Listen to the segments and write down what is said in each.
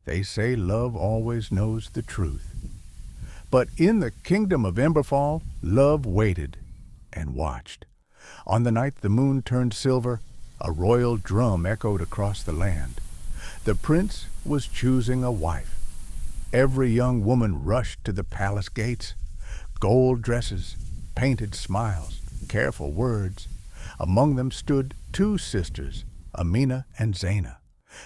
They say love always knows the truth. But in the kingdom of Emberfall, love waited and watched. On the night the moon turned silver, a royal drum echoed across the land. The prince was choosing a wife. Every young woman rushed to the palace gates. Gold dresses, painted smiles, careful words. Among them stood two sisters, Amina and Zaina.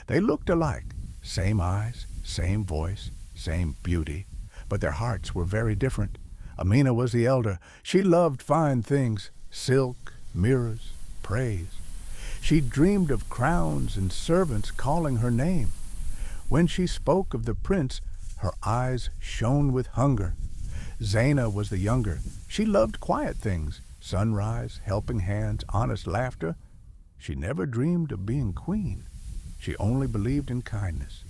They looked alike, same eyes, same voice, same beauty, but their hearts were very different. Amina was the elder. She loved fine things, silk, mirrors, praise. She dreamed of crowns and servants calling her name. When she spoke of the prince, her eyes shone with hunger. Zaina was the younger. She loved quiet things, sunrise, helping hands, honest laughter. She never dreamed of being queen. She only believed in kindness.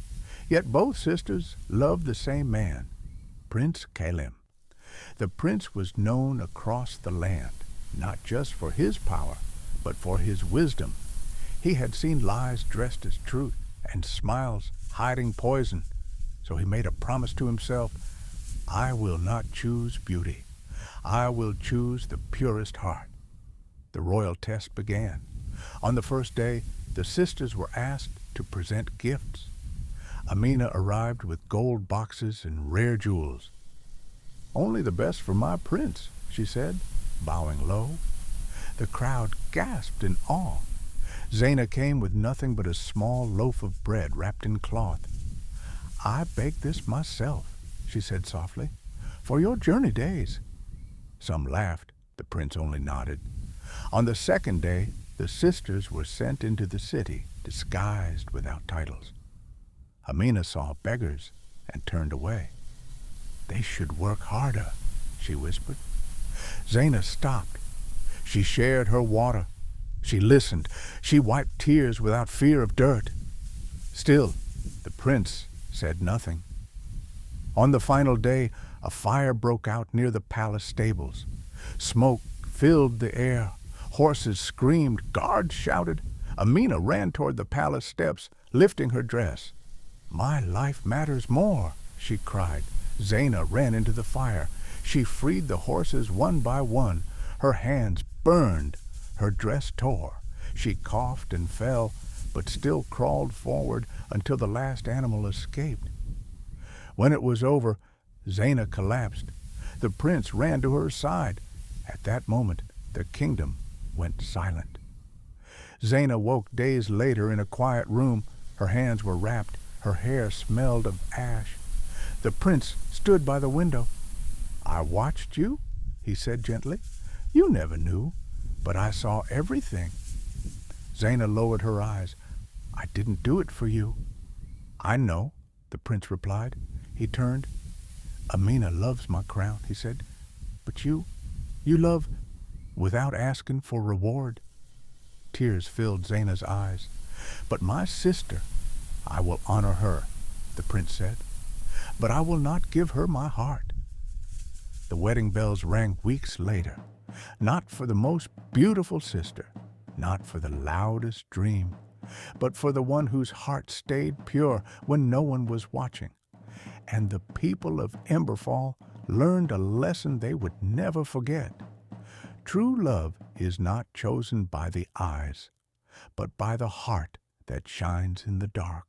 Yet both sisters loved the same man, Prince Kalem. The prince was known across the land, not just for his power, but for his wisdom. He had seen lies dressed as truth and smiles hiding poison. So he made a promise to himself, I will not choose beauty. I will choose the purest heart. The royal test began. On the first day, the sisters were asked to present gifts. Amina arrived with gold boxes and rare jewels. Only the best for my prince, she said, bowing low. The crowd gasped in awe. Zaina came with nothing but a small loaf of bread wrapped in cloth. I baked this myself, she said softly, for your journey days. Some laughed. The prince only nodded. On the second day, the sisters were sent into the city, disguised without titles. Amina saw beggars and turned away. They should work harder, she whispered. Zaina stopped. She shared her water. She listened. She wiped tears without fear of dirt. Still, the prince said nothing. On the final day, a fire broke out near the palace stables. Smoke filled the air. Horses screamed. Guards shouted. Amina ran toward the palace steps, lifting her dress. My life matters more, she cried. Zaina ran into the fire. She freed the horses one by one. Her hands burned. Her dress tore. She coughed and fell, but still crawled forward until the last animal escaped. When it was over, Zaina collapsed. The prince ran to her side. At that moment, the kingdom went silent. Zaina woke days later in a quiet room. Her hands were wrapped. Her hair smelled of ash. The prince stood by the window. I watched you, he said gently. You never knew, but I saw everything. Zaina lowered her eyes. I didn't do it for you. I know, the prince replied. He turned. Amina loves my crown, he said. But you love without asking for reward. Tears filled Zaina's eyes. But my sister, I will honor her, the prince said. But I will not give her my heart. The wedding bells rang weeks later. Not for the most beautiful sister, not for the loudest dream, but for the one whose heart stayed pure when no one was watching. And the people of Emberfall learned a lesson they would never forget. True love is not chosen by the eyes, but by the heart that shines in the dark.